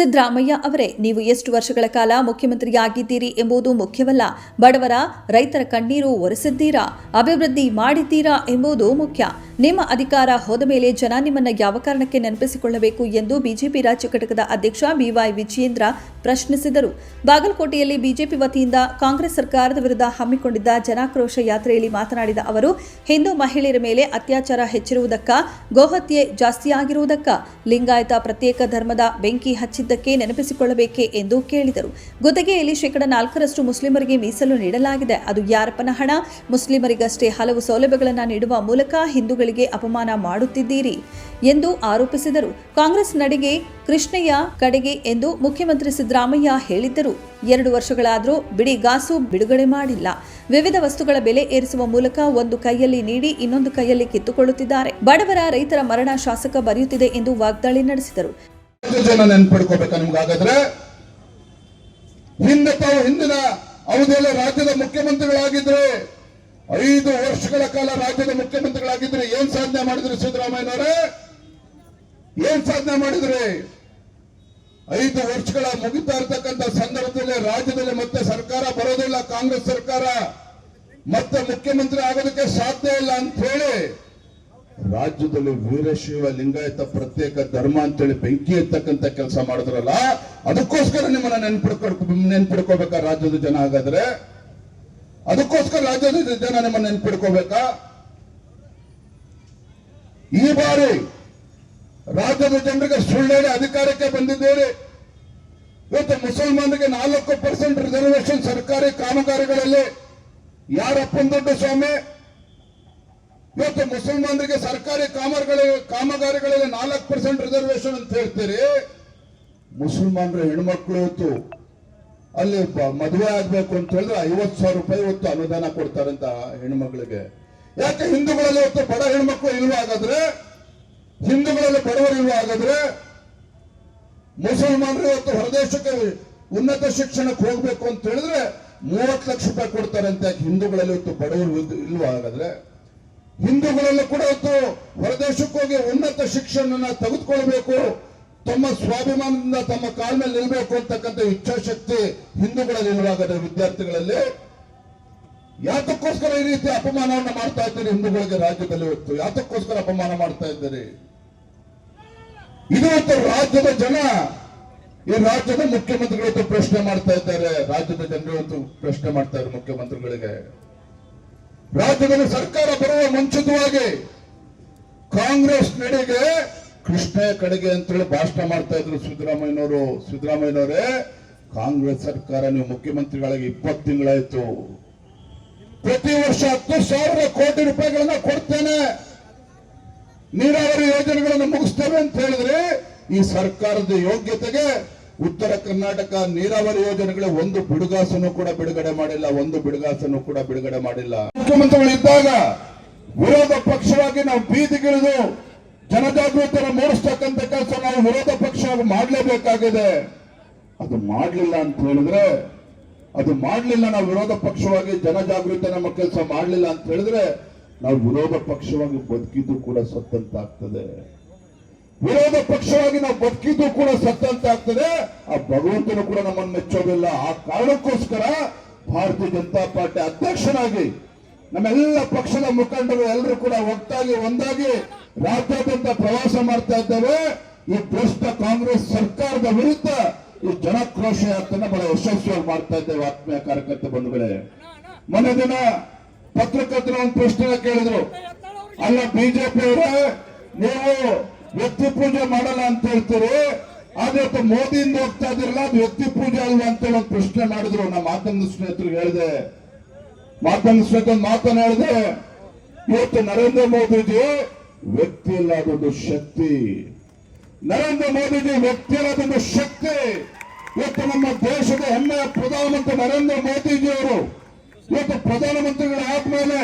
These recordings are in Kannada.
ಸಿದ್ದರಾಮಯ್ಯ ಅವರೇ, ನೀವು ಎಷ್ಟು ವರ್ಷಗಳ ಕಾಲ ಮುಖ್ಯಮಂತ್ರಿಯಾಗಿದ್ದೀರಿ ಎಂಬುದು ಮುಖ್ಯವಲ್ಲ. ಬಡವರ, ರೈತರ ಕಣ್ಣೀರು ಒರೆಸಿದ್ದೀರಾ, ಅಭಿವೃದ್ಧಿ ಮಾಡಿದ್ದೀರಾ ಎಂಬುದು ಮುಖ್ಯ. ನಿಮ್ಮ ಅಧಿಕಾರ ಹೋದ ಮೇಲೆ ಜನ ನಿಮ್ಮನ್ನ ಯಾವ ಕಾರಣಕ್ಕೆ ನೆನಪಿಸಿಕೊಳ್ಳಬೇಕು ಎಂದು ಬಿಜೆಪಿ ರಾಜ್ಯ ಘಟಕದ ಅಧ್ಯಕ್ಷ ಬಿವೈ ವಿಜಯೇಂದ್ರ ಪ್ರಶ್ನಿಸಿದರು. ಬಾಗಲಕೋಟೆಯಲ್ಲಿ ಬಿಜೆಪಿ ವತಿಯಿಂದ ಕಾಂಗ್ರೆಸ್ ಸರ್ಕಾರದ ವಿರುದ್ಧ ಹಮ್ಮಿಕೊಂಡಿದ್ದ ಜನಾಕ್ರೋಶ ಯಾತ್ರೆಯಲ್ಲಿ ಮಾತನಾಡಿದ ಅವರು, ಹಿಂದೂ ಮಹಿಳೆಯರ ಮೇಲೆ ಅತ್ಯಾಚಾರ ಹೆಚ್ಚಿರುವುದಕ್ಕ, ಗೋಹತ್ಯೆ ಜಾಸ್ತಿಯಾಗಿರುವುದಕ್ಕ, ಲಿಂಗಾಯತ ಪ್ರತ್ಯೇಕ ಧರ್ಮದ ಬೆಂಕಿ ಹಚ್ಚಿದ್ದಕ್ಕೆ ನೆನಪಿಸಿಕೊಳ್ಳಬೇಕೆ ಎಂದು ಕೇಳಿದರು. ಗುತ್ತಿಗೆಯಲ್ಲಿ 4% ಮುಸ್ಲಿಮರಿಗೆ ಮೀಸಲು ನೀಡಲಾಗಿದೆ. ಅದು ಯಾರಪ್ಪನ ಹಣ? ಮುಸ್ಲಿಮರಿಗಷ್ಟೇ ಹಲವು ಸೌಲಭ್ಯಗಳನ್ನು ನೀಡುವ ಮೂಲಕ ಹಿಂದೂಗಳಿಗೆ ಅಪಮಾನ ಮಾಡುತ್ತಿದ್ದೀರಿ ಎಂದು ಆರೋಪಿಸಿದರು. ಕಾಂಗ್ರೆಸ್ ನಡೆಗೆ ಕೃಷ್ಣಯ್ಯ ಕಡೆಗೆ ಎಂದು ಮುಖ್ಯಮಂತ್ರಿ ಸಿದ್ದರಾಮಯ್ಯ ಹೇಳಿದ್ದರು. 2 ವರ್ಷಗಳಾದರೂ ಬಿಡಿಗಾಸು ಬಿಡುಗಡೆ ಮಾಡಿಲ್ಲ. ವಿವಿಧ ವಸ್ತುಗಳ ಬೆಲೆ ಏರಿಸುವ ಮೂಲಕ ಒಂದು ಕೈಯಲ್ಲಿ ನೀಡಿ ಇನ್ನೊಂದು ಕೈಯಲ್ಲಿ ಕಿತ್ತುಕೊಳ್ಳುತ್ತಿದ್ದಾರೆ. ಬಡವರ, ರೈತರ ಮರಣ ಶಾಸಕ ಬರೆಯುತ್ತಿದೆ ಎಂದು ವಾಗ್ದಾಳಿ ನಡೆಸಿದರು. ಜನ ನೆನ್ಪಿಡ್ಕೋಬೇಕಾ ನಿಮ್ಗಾಗಾದ್ರೆ? ಹಿಂದಿನ ಅವಧಿಯಲ್ಲಿ ರಾಜ್ಯದ ಮುಖ್ಯಮಂತ್ರಿಗಳಾಗಿದ್ರೆ 5 ವರ್ಷಗಳ ಕಾಲ ರಾಜ್ಯದ ಮುಖ್ಯಮಂತ್ರಿಗಳಾಗಿದ್ರೆ ಏನ್ ಸಾಧನೆ ಮಾಡಿದ್ರಿ ಸಿದ್ದರಾಮಯ್ಯನವರೇ? ಏನ್ ಸಾಧನೆ ಮಾಡಿದ್ರಿ? 5 ವರ್ಷಗಳ ಮುಗಿತಾ ಇರ್ತಕ್ಕಂಥ ಸಂದರ್ಭದಲ್ಲಿ ರಾಜ್ಯದಲ್ಲಿ ಮತ್ತೆ ಸರ್ಕಾರ ಬರೋದಿಲ್ಲ, ಕಾಂಗ್ರೆಸ್ ಸರ್ಕಾರ ಮತ್ತೆ ಮುಖ್ಯಮಂತ್ರಿ ಆಗೋದಕ್ಕೆ ಸಾಧ್ಯ ಇಲ್ಲ ಅಂತ ಹೇಳಿ ರಾಜ್ಯದಲ್ಲಿ ವೀರಶೈವ ಲಿಂಗಾಯತ ಪ್ರತ್ಯೇಕ ಧರ್ಮ ಅಂತೇಳಿ ಬೆಂಕಿ ಎತ್ತಕ್ಕಂತ ಕೆಲಸ ಮಾಡಿದ್ರಲ್ಲ, ಅದಕ್ಕೋಸ್ಕರ ನಿಮ್ಮನ್ನ ನೆನ್ಪಿಡ್ಕೋಬೇಕಾ ರಾಜ್ಯದ ಜನ? ಹಾಗಾದ್ರೆ ಅದಕ್ಕೋಸ್ಕರ ರಾಜ್ಯದ ಜನ ನಿಮ್ಮನ್ನ ನೆನ್ಪಿಡ್ಕೋಬೇಕಾ? ಈ ಬಾರಿ ರಾಜ್ಯದ ಜನರಿಗೆ ಸುಳ್ಳೇಳಿ ಅಧಿಕಾರಕ್ಕೆ ಬಂದಿದ್ದೇವೆ. ಇವತ್ತು ಮುಸಲ್ಮಾನರಿಗೆ 4% ರಿಸರ್ವೇಶನ್ ಸರ್ಕಾರಿ ಕಾಮಗಾರಿಗಳಲ್ಲಿ. ಯಾರಪ್ಪನ ದುಡ್ಡು ಸ್ವಾಮಿ? ಇವತ್ತು ಮುಸಲ್ಮಾನರಿಗೆ ಸರ್ಕಾರಿ ಕಾಮಗಾರಿಗಳಲ್ಲಿ 4% ರಿಸರ್ವೇಶನ್ ಅಂತ ಹೇಳ್ತೀರಿ. ಮುಸಲ್ಮಾನರ ಹೆಣ್ಮಕ್ಳು ಇವತ್ತು ಅಲ್ಲಿ ಮದುವೆ ಆಗ್ಬೇಕು ಅಂತ ಹೇಳಿದ್ರೆ 50,000 ರೂಪಾಯಿ ಇವತ್ತು ಅನುದಾನ ಕೊಡ್ತಾರಂತ ಹೆಣ್ಮಕ್ಳಿಗೆ. ಯಾಕೆ ಹಿಂದೂಗಳಲ್ಲಿ ಇವತ್ತು ಬಡ ಹೆಣ್ಮಕ್ಳು ಇಲ್ವಾ? ಹಾಗಾದ್ರೆ ಹಿಂದೂಗಳಲ್ಲಿ ಬಡವರು ಇಲ್ವಾ? ಹಾಗಾದ್ರೆ ಮುಸಲ್ಮಾನರು ಇವತ್ತು ಹೊರದೇಶಕ್ಕೆ ಉನ್ನತ ಶಿಕ್ಷಣಕ್ಕೆ ಹೋಗ್ಬೇಕು ಅಂತ ಹೇಳಿದ್ರೆ 30 ಲಕ್ಷ ರೂಪಾಯಿ ಕೊಡ್ತಾರಂತೆ. ಯಾಕೆ ಹಿಂದೂಗಳಲ್ಲಿ ಇವತ್ತು ಬಡವರು ಇಲ್ವಾ? ಹಾಗಾದ್ರೆ ಹಿಂದೂಗಳಲ್ಲೂ ಕೂಡ ಇವತ್ತು ಹೊರದೇಶಕ್ಕೆ ಹೋಗಿ ಉನ್ನತ ಶಿಕ್ಷಣ ತೆಗೆದುಕೊಳ್ಬೇಕು, ತಮ್ಮ ಸ್ವಾಭಿಮಾನದಿಂದ ತಮ್ಮ ಕಾಲ ಮೇಲೆ ನಿಲ್ಬೇಕು ಅಂತಕ್ಕಂಥ ಇಚ್ಛಾಶಕ್ತಿ ಹಿಂದೂಗಳಲ್ಲಿ ಇಲ್ವಾಗದ ವಿದ್ಯಾರ್ಥಿಗಳಲ್ಲಿ. ಯಾತಕ್ಕೋಸ್ಕರ ಈ ರೀತಿ ಅಪಮಾನವನ್ನು ಮಾಡ್ತಾ ಇದ್ದೀರಿ ಹಿಂದೂಗಳಿಗೆ ರಾಜ್ಯದಲ್ಲಿ? ಇವತ್ತು ಯಾತಕ್ಕೋಸ್ಕರ ಅಪಮಾನ ಮಾಡ್ತಾ ಇದ್ದೀರಿ? ಇದು ಇವತ್ತು ರಾಜ್ಯದ ಜನ, ಈ ರಾಜ್ಯದ ಮುಖ್ಯಮಂತ್ರಿಗಳು ಪ್ರಶ್ನೆ ಮಾಡ್ತಾ ಇದ್ದಾರೆ. ರಾಜ್ಯದ ಜನರು ಇವತ್ತು ಪ್ರಶ್ನೆ ಮಾಡ್ತಾ ಇದ್ದಾರೆ ಮುಖ್ಯಮಂತ್ರಿಗಳಿಗೆ. ರಾಜ್ಯದಲ್ಲಿ ಸರ್ಕಾರ ಬರುವ ಮುಂಚಿತವಾಗಿ ಕಾಂಗ್ರೆಸ್ ನಡೆಗೆ ಕೃಷ್ಣಯ್ಯ ಕಡೆಗೆ ಅಂತೇಳಿ ಭಾಷಣ ಮಾಡ್ತಾ ಇದ್ರು ಸಿದ್ದರಾಮಯ್ಯನವರೇ, ಕಾಂಗ್ರೆಸ್ ಸರ್ಕಾರ ನೀವು ಮುಖ್ಯಮಂತ್ರಿಗಳಿಗೆ 20 ತಿಂಗಳಾಯ್ತು. ಪ್ರತಿ ವರ್ಷ 10,000 ಕೋಟಿ ರೂಪಾಯಿಗಳನ್ನ ಕೊಡ್ತೇನೆ, ನೀರಾವರಿ ಯೋಜನೆಗಳನ್ನು ಮುಗಿಸ್ತೇವೆ ಅಂತ ಹೇಳಿದ್ರೆ ಈ ಸರ್ಕಾರದ ಯೋಗ್ಯತೆಗೆ ಉತ್ತರ ಕರ್ನಾಟಕ ನೀರಾವರಿ ಯೋಜನೆಗಳ ಒಂದು ಬಿಡುಗಾಸನ್ನು ಕೂಡ ಬಿಡುಗಡೆ ಮಾಡಿಲ್ಲ. ಮುಖ್ಯಮಂತ್ರಿಗಳು ಇದ್ದಾಗ ವಿರೋಧ ಪಕ್ಷವಾಗಿ ನಾವು ಬೀದಿಗಿಳಿದು ಜನಜಾಗೃತಿಯನ್ನು ಮೂಡಿಸ್ತಕ್ಕಂಥ ಕೆಲಸ ನಾವು ವಿರೋಧ ಪಕ್ಷವಾಗಿ ಮಾಡಲೇಬೇಕಾಗಿದೆ. ಅದು ಮಾಡಲಿಲ್ಲ ಅಂತ ಹೇಳಿದ್ರೆ, ನಾವು ವಿರೋಧ ಪಕ್ಷವಾಗಿ ಜನಜಾಗೃತಿ ನಮ್ಮ ಕೆಲಸ ಮಾಡಲಿಲ್ಲ ಅಂತ ಹೇಳಿದ್ರೆ ನಾವು ವಿರೋಧ ಪಕ್ಷವಾಗಿ ಬದುಕಿದ್ದು ಕೂಡ ಸತ್ತಂತಾಗ್ತದೆ. ವಿರೋಧ ಪಕ್ಷವಾಗಿ ನಾವು ಬದುಕಿದ್ದು ಕೂಡ ಸತ್ತಂತಾಗ್ತದೆ. ಆ ಭಗವಂತನು ಕೂಡ ನಮ್ಮನ್ನು ಮೆಚ್ಚೋದಿಲ್ಲ. ಆ ಕಾರಣಕ್ಕೋಸ್ಕರ ಭಾರತೀಯ ಜನತಾ ಪಾರ್ಟಿ ಅಧ್ಯಕ್ಷನಾಗಿ ನಮ್ಮೆಲ್ಲ ಪಕ್ಷದ ಮುಖಂಡರು ಎಲ್ಲರೂ ಕೂಡ ಒಂದಾಗಿ ರಾಜ್ಯಾದ್ಯಂತ ಪ್ರವಾಸ ಮಾಡ್ತಾ ಇದ್ದೇವೆ. ಈ ಭ್ರಷ್ಟ ಕಾಂಗ್ರೆಸ್ ಸರ್ಕಾರದ ವಿರುದ್ಧ ಈ ಜನಾಕ್ರೋಶ ಯಾತ್ರೆನ ಬಹಳ ಯಶಸ್ವಿಯಾಗಿ ಮಾಡ್ತಾ ಇದ್ದೇವೆ. ಆತ್ಮೀಯ ಕಾರ್ಯಕರ್ತ ಬಂಧುಗಳೇ, ಮೊನ್ನೆ ದಿನ ಪತ್ರಕರ್ತರು ಒಂದು ಪ್ರಶ್ನೆ ಕೇಳಿದ್ರು, ಅಲ್ಲ ಬಿಜೆಪಿ ಅವರೇ ನೀವು ವ್ಯಕ್ತಿ ಪೂಜೆ ಮಾಡಲ್ಲ ಅಂತ ಹೇಳ್ತೀರಿ, ಆದ್ರೆ ಮೋದಿಯಿಂದ ಹೋಗ್ತಾ ಇದಿರಲ್ಲ, ಅದು ವ್ಯಕ್ತಿ ಪೂಜೆ ಅಲ್ವಾ ಅಂತೇಳಿ ಒಂದು ಪ್ರಶ್ನೆ ಮಾಡಿದ್ರು. ನಮ್ಮ ಮಾಧ್ಯಮದ ಸ್ನೇಹಿತರು ಹೇಳಿದೆ, ಮಾತನಾಡಿದೆ, ಇವತ್ತು ನರೇಂದ್ರ ಮೋದಿಜಿ ವ್ಯಕ್ತಿ ಇಲ್ಲ, ಅದೊಂದು ಶಕ್ತಿ. ನರೇಂದ್ರ ಮೋದಿಜಿ ವ್ಯಕ್ತಿ ಇಲ್ಲ, ಅದೊಂದು ಶಕ್ತಿ. ಇವತ್ತು ನಮ್ಮ ದೇಶದ ಹೆಮ್ಮೆಯ ಪ್ರಧಾನಮಂತ್ರಿ ನರೇಂದ್ರ ಮೋದಿಜಿ ಅವರು ಇವತ್ತು ಪ್ರಧಾನಮಂತ್ರಿಗಳಾದ್ಮೇಲೆ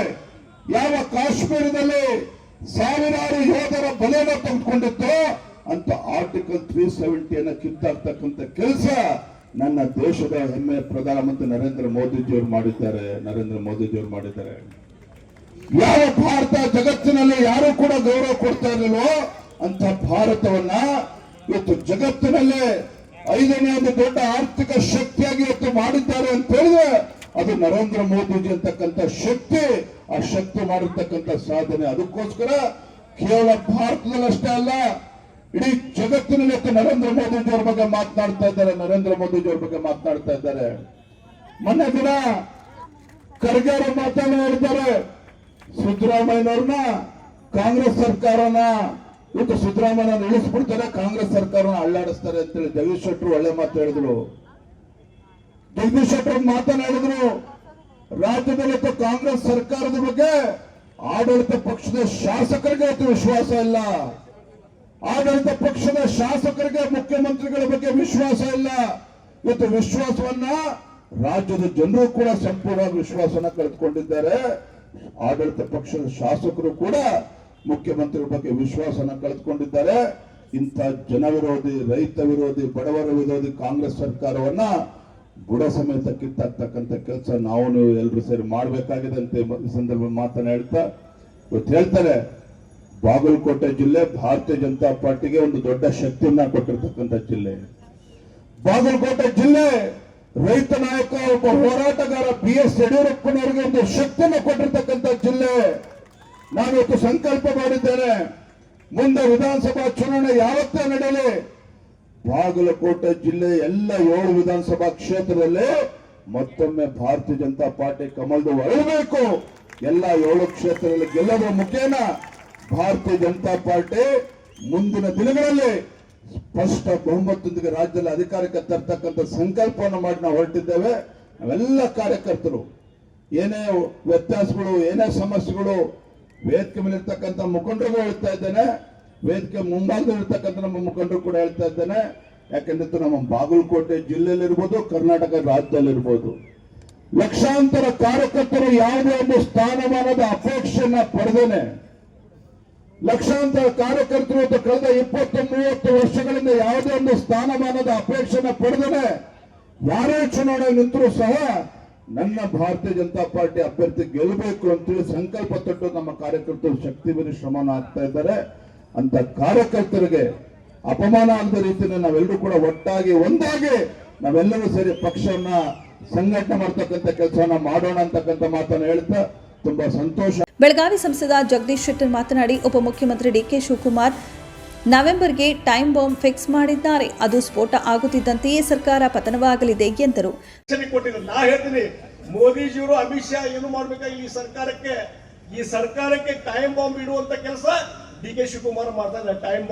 ಯಾವ ಕಾಶ್ಮೀರದಲ್ಲಿ ಸಾವಿರಾರು ಯೋಧರ ಬಲೆಯನ್ನು ತೆಗೆದುಕೊಂಡಿತ್ತು ಅಂತ ಆರ್ಟಿಕಲ್ 370 ಕಿತ್ತಾಡ್ತಕ್ಕಂಥ ಕೆಲಸ ನನ್ನ ದೇಶದ ಹೆಮ್ಮೆಯ ಪ್ರಧಾನಮಂತ್ರಿ ನರೇಂದ್ರ ಮೋದಿಜಿಯವರು ಮಾಡಿದ್ದಾರೆ. ಯಾವ ಭಾರತ ಜಗತ್ತಿನಲ್ಲಿ ಯಾರು ಕೂಡ ಗೌರವ ಕೊಡ್ತಾ ಇರಲಿಲ್ವೋ ಅಂತ ಭಾರತವನ್ನ ಇವತ್ತು ಜಗತ್ತಿನಲ್ಲಿ 5ನೇ ಒಂದು ದೊಡ್ಡ ಆರ್ಥಿಕ ಶಕ್ತಿಯಾಗಿ ಇವತ್ತು ಮಾಡಿದ್ದಾರೆ ಅಂತ ಹೇಳಿದ್ರೆ ಅದು ನರೇಂದ್ರ ಮೋದಿಜಿ ಅಂತಕ್ಕಂಥ ಶಕ್ತಿ, ಆ ಶಕ್ತಿ ಮಾಡಿರ್ತಕ್ಕಂಥ ಸಾಧನೆ. ಅದಕ್ಕೋಸ್ಕರ ಕೇವಲ ಭಾರತದಲ್ಲಷ್ಟೇ ಅಲ್ಲ, ಇಡೀ ಜಗತ್ತಿನಲ್ಲಿ ಇವತ್ತು ನರೇಂದ್ರ ಮೋದಿಜಿಯವ್ರ ಬಗ್ಗೆ ಮಾತನಾಡ್ತಾ ಇದ್ದಾರೆ, ನರೇಂದ್ರ ಮೋದಿಜಿಯವ್ರ ಬಗ್ಗೆ ಮಾತನಾಡ್ತಾ ಇದ್ದಾರೆ. ಮೊನ್ನೆ ದಿನ ಖರ್ಗೆ ಅವರು ಮಾತನಾಡಿದ್ದಾರೆ, ಸಿದ್ದರಾಮಯ್ಯನವ್ರನ್ನ ಕಾಂಗ್ರೆಸ್ ಸರ್ಕಾರನ ಇವತ್ತು ಸಿದ್ದರಾಮಯ್ಯ ಇಳಿಸ್ಬಿಡ್ತಾರೆ, ಕಾಂಗ್ರೆಸ್ ಸರ್ಕಾರನ ಅಳ್ಳಾಡಿಸ್ತಾರೆ ಅಂತೇಳಿ ಜಗದೀಶ್ ಶೆಟ್ಟರು ಒಳ್ಳೆ ಮಾತು ಹೇಳಿದ್ರು. ಜಗದೀಶ್ ಶೆಟ್ಟರ್ ಮಾತನಾಡಿದ್ರು, ರಾಜ್ಯದಲ್ಲಿ ಕಾಂಗ್ರೆಸ್ ಸರ್ಕಾರದ ಬಗ್ಗೆ ಆಡಳಿತ ಪಕ್ಷದ ಶಾಸಕರಿಗೆ ಇವತ್ತು ವಿಶ್ವಾಸ ಇಲ್ಲ, ಆಡಳಿತ ಪಕ್ಷದ ಶಾಸಕರಿಗೆ ಮುಖ್ಯಮಂತ್ರಿಗಳ ಬಗ್ಗೆ ವಿಶ್ವಾಸ ಇಲ್ಲ. ಇವತ್ತು ವಿಶ್ವಾಸವನ್ನ ರಾಜ್ಯದ ಜನರು ಕೂಡ ಸಂಪೂರ್ಣವಾಗಿ ವಿಶ್ವಾಸನ ಕಳೆದುಕೊಂಡಿದ್ದಾರೆ. ಆಡಳಿತ ಪಕ್ಷದ ಶಾಸಕರು ಕೂಡ ಮುಖ್ಯಮಂತ್ರಿಗಳ ಬಗ್ಗೆ ವಿಶ್ವಾಸನ ಕಳೆದುಕೊಂಡಿದ್ದಾರೆ. ಇಂಥ ಜನ ವಿರೋಧಿ, ರೈತ ವಿರೋಧಿ, ಬಡವರ ವಿರೋಧಿ ಕಾಂಗ್ರೆಸ್ ಸರ್ಕಾರವನ್ನ ಬುಡ ಸಮೇತ ಕಿತ್ತಾಕ್ತಕ್ಕಂಥ ಕೆಲಸ ನಾವು ನೀವು ಎಲ್ಲರೂ ಸೇರಿ ಮಾಡಬೇಕಾಗಿದೆ ಅಂತ ಈ ಸಂದರ್ಭ ಮಾತನಾಡ್ತಾ ಇವತ್ತು ಹೇಳ್ತಾರೆ, ಬಾಗಲಕೋಟೆ ಜಿಲ್ಲೆ ಭಾರತೀಯ ಜನತಾ ಪಾರ್ಟಿಗೆ ಒಂದು ದೊಡ್ಡ ಶಕ್ತಿಯನ್ನ ಕೊಟ್ಟಿರ್ತಕ್ಕಂಥ ಜಿಲ್ಲೆ. ಬಾಗಲಕೋಟೆ ಜಿಲ್ಲೆ ರೈತ ನಾಯಕ, ಒಬ್ಬ ಹೋರಾಟಗಾರ BS ಯಡಿಯೂರಪ್ಪನವರಿಗೆ ಒಂದು ಶಕ್ತಿಯನ್ನು ಕೊಟ್ಟಿರ್ತಕ್ಕಂಥ ಜಿಲ್ಲೆ. ನಾನು ಇವತ್ತು ಸಂಕಲ್ಪ ಮಾಡಿದ್ದೇನೆ, ಮುಂದೆ ವಿಧಾನಸಭಾ ಚುನಾವಣೆ ಯಾವತ್ತೇ ನಡೆಯಲಿ, ಬಾಗಲಕೋಟೆ ಜಿಲ್ಲೆ ಎಲ್ಲ 7 ವಿಧಾನಸಭಾ ಕ್ಷೇತ್ರದಲ್ಲಿ ಮತ್ತೊಮ್ಮೆ ಭಾರತೀಯ ಜನತಾ ಪಾರ್ಟಿ ಕಮಲದ ಹೊರಬೇಕು. ಎಲ್ಲ 7 ಕ್ಷೇತ್ರದಲ್ಲಿ ಗೆಲ್ಲುವ ಮುಖೇನ ಭಾರತೀಯ ಜನತಾ ಪಾರ್ಟಿ ಮುಂದಿನ ದಿನಗಳಲ್ಲಿ ಸ್ಪಷ್ಟ ಬಹುಮತದೊಂದಿಗೆ ರಾಜ್ಯದಲ್ಲಿ ಅಧಿಕಾರಕ್ಕೆ ತರ್ತಕ್ಕಂಥ ಸಂಕಲ್ಪವನ್ನು ಮಾಡಿ ನಾವು ಹೊರಟಿದ್ದೇವೆ. ನಾವೆಲ್ಲ ಕಾರ್ಯಕರ್ತರು ಏನೇ ವ್ಯತ್ಯಾಸಗಳು, ಏನೇ ಸಮಸ್ಯೆಗಳು, ವೇದಿಕೆ ಮೇಲೆ ಇರ್ತಕ್ಕಂಥ ಮುಖಂಡರಿಗೂ ಹೇಳ್ತಾ ಇದ್ದೇನೆ, ವೇದಿಕೆ ಮುಂಭಾಗದಲ್ಲಿರ್ತಕ್ಕಂಥ ನಮ್ಮ ಮುಖಂಡರು ಕೂಡ ಹೇಳ್ತಾ ಇದ್ದೇನೆ. ಯಾಕೆಂದ್ರೆ ನಮ್ಮ ಬಾಗಲಕೋಟೆ ಜಿಲ್ಲೆಯಲ್ಲಿರ್ಬೋದು, ಕರ್ನಾಟಕ ರಾಜ್ಯದಲ್ಲಿರ್ಬೋದು ಲಕ್ಷಾಂತರ ಕಾರ್ಯಕರ್ತರು ಯಾವುದೇ ಒಂದು ಸ್ಥಾನಮಾನದ ಅಪೇಕ್ಷೆಯನ್ನ ಪಡೆದೇನೆ, ಲಕ್ಷಾಂತರ ಕಾರ್ಯಕರ್ತರು ಕಳೆದ 20-30 ವರ್ಷಗಳಿಂದ ಯಾವುದೇ ಒಂದು ಸ್ಥಾನಮಾನದ ಅಪೇಕ್ಷೆಯನ್ನ ಪಡೆದೇನೆ ಯಾರೇ ಚುನಾವಣೆ ನಿಂತರೂ ಸಹ ನನ್ನ ಭಾರತೀಯ ಜನತಾ ಪಾರ್ಟಿ ಅಭ್ಯರ್ಥಿ ಗೆಲ್ಲಬೇಕು ಅಂತೇಳಿ ಸಂಕಲ್ಪ ತೊಟ್ಟು ನಮ್ಮ ಕಾರ್ಯಕರ್ತರು ಶಕ್ತಿ ಮೀರಿ ಶ್ರಮನ ಆಗ್ತಾ ಇದ್ದಾರೆ. ಅಂತ ಕಾರ್ಯಕರ್ತರಿಗೆ ಅಪಮಾನ ಆಗದ ರೀತಿಯಲ್ಲಿ ನಾವೆಲ್ಲರೂ ಕೂಡ ಒಟ್ಟಾಗಿ ಒಂದಾಗಿ ನಾವೆಲ್ಲರೂ ಸೇರಿ ಪಕ್ಷವನ್ನ ಸಂಘಟನೆ ಮಾಡ್ತಕ್ಕಂಥ ಕೆಲಸವನ್ನ ಮಾಡೋಣ ಅಂತಕ್ಕಂಥ ಮಾತನ್ನು ಹೇಳ್ತಾ ತುಂಬಾ ಸಂತೋಷ. ಬೆಳಗಾವಿ ಸಂಸದ ಜಗದೀಶ್ ಶೆಟ್ಟರ್ ಮಾತನಾಡಿ, ಉಪಮುಖ್ಯಮಂತ್ರಿ DK ಶಿವಕುಮಾರ್ ನವೆಂಬರ್ಗೆ ಟೈಮ್ ಬಾಂಬ್ ಫಿಕ್ಸ್ ಮಾಡಿದ್ದಾರೆ. ಅದು ಸ್ಫೋಟ ಆಗುತ್ತಿದ್ದಂತೆಯೇ ಸರ್ಕಾರ ಪತನವಾಗಲಿದೆ ಎಂದರು. ನಾ ಹೇಳ್ತೀನಿ, ಮೋದಿಜಿಯವರು ಅಮಿತ್ ಶಾ ಏನು ಮಾಡ್ಬೇಕಾಗಿ ಈ ಸರ್ಕಾರಕ್ಕೆ ಟೈಮ್ ಬಾಂಬ್ ಇಡುವಂತ ಕೆಲಸ DK ಶಿವಕುಮಾರ್ ಮಾಡ್ತಾರೆ. ಟೈಮ್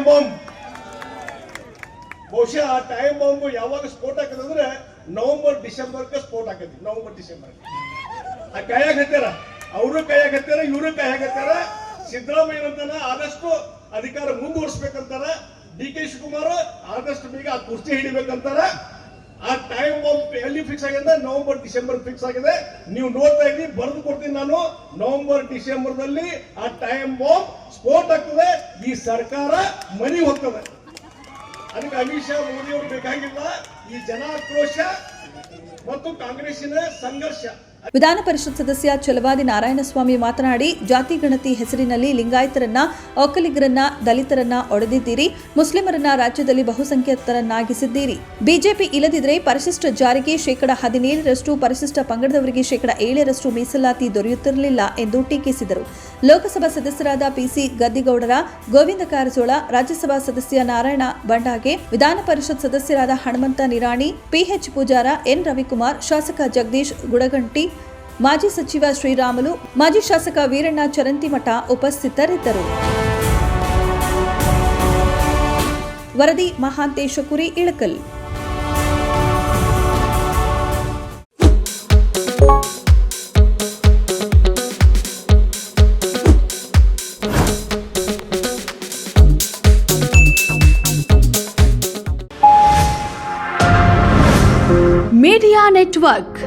ಬಾಂಬ್ ಬಹುಶಃ ಆ ಟೈಮ್ ಬಾಂಬ್ ಯಾವಾಗ ಸ್ಫೋಟ ಆಕದಂದ್ರೆ ನವೆಂಬರ್-ಡಿಸೆಂಬರ್ಗೆ ಸ್ಫೋಟ ಆಕತಿ. ನವೆಂಬರ್-ಡಿಸೆಂಬರ್ ಕೈಯಾಗ ಹತ್ತಾರ, ಅವರು ಕೈಯಾಗ ಹತ್ತಾರ, ಇವರು ಕೈಯಾಗ ಹತ್ತಾರ. ಸಿದ್ದರಾಮಯ್ಯನಂತಾನ ಆದಷ್ಟು ಅಧಿಕಾರ ಮುಂದುವರಿಸಬೇಕಂತಾರ, DK ಶಿವಕುಮಾರ್ ಆದಷ್ಟು ಬೇಗ ಆ ಕುರ್ಚಿ ಹಿಡಿಬೇಕಂತಾರ. ಆ ಟೈಮ್ ಬಾಂಬ್ ಎಲ್ಲಿ ಫಿಕ್ಸ್ ಆಗಿದೆ? ನವೆಂಬರ್-ಡಿಸೆಂಬರ್ ಫಿಕ್ಸ್ ಆಗಿದೆ. ನೀವು ನೋಡ್ತಾ ಇದ್ದೀವಿ, ಬರೆದು ಕೊಡ್ತೀನಿ ನಾನು. ನವೆಂಬರ್-ಡಿಸೆಂಬರ್ದಲ್ಲಿ ಆ ಟೈಮ್ ಬಾಂಬ್ ಸ್ಫೋಟ ಆಗ್ತದೆ, ಈ ಸರ್ಕಾರ ಮನಿ ಹೋಗ್ತದೆ. ಅದಕ್ಕೆ ಅಮಿತ್ ಶಾ ಮೋದಿ ಅವರು ಬೇಕಾಗಿಲ್ಲ. ಈ ಜನಾಕ್ರೋಶ ಮತ್ತು ಕಾಂಗ್ರೆಸ್ಸಿನ ಸಂಘರ್ಷ. ವಿಧಾನ ಪರಿಷತ್ ಸದಸ್ಯ ಛಲವಾದಿ ನಾರಾಯಣಸ್ವಾಮಿ ಮಾತನಾಡಿ, ಜಾತಿ ಗಣತಿ ಹೆಸರಿನಲ್ಲಿ ಲಿಂಗಾಯತರನ್ನ, ಒಕ್ಕಲಿಗರನ್ನ, ದಲಿತರನ್ನ ಒಡೆದಿದ್ದೀರಿ, ಮುಸ್ಲಿಮರನ್ನ ರಾಜ್ಯದಲ್ಲಿ ಬಹುಸಂಖ್ಯಾತರನ್ನಾಗಿಸಿದ್ದೀರಿ. ಬಿಜೆಪಿ ಇಲ್ಲದಿದ್ರೆ ಪರಿಶಿಷ್ಟ ಜಾರಿಗೆ 17% ಪರಿಶಿಷ್ಟ ಪಂಗಡದವರಿಗೆ 7% ಮೀಸಲಾತಿ ದೊರೆಯುತ್ತಿರಲಿಲ್ಲ ಎಂದು ಟೀಕಿಸಿದರು. ಲೋಕಸಭಾ ಸದಸ್ಯರಾದ PC ಗದ್ದಿಗೌಡರ, ಗೋವಿಂದ ಕಾರಜೋಳ, ರಾಜ್ಯಸಭಾ ಸದಸ್ಯ ನಾರಾಯಣ ಬಂಡಾಗೆ, ವಿಧಾನ ಪರಿಷತ್ ಸದಸ್ಯರಾದ ಹನುಮಂತ ನಿರಾಣಿ, PH ಪೂಜಾರ, N ರವಿಕುಮಾರ್, ಶಾಸಕ ಜಗದೀಶ್ ಗುಡಗಂಟಿ, ಮಾಜಿ ಸಚಿವ ಶ್ರೀರಾಮುಲು, ಮಾಜಿ ಶಾಸಕ ವೀರಣ್ಣ ಚರಂತಿಮಠ ಉಪಸ್ಥಿತರಿದ್ದರು. ವರದಿ ಮಹಾಂತೇಶ ಕುರಿ, ಇಳಕಲ್. Media network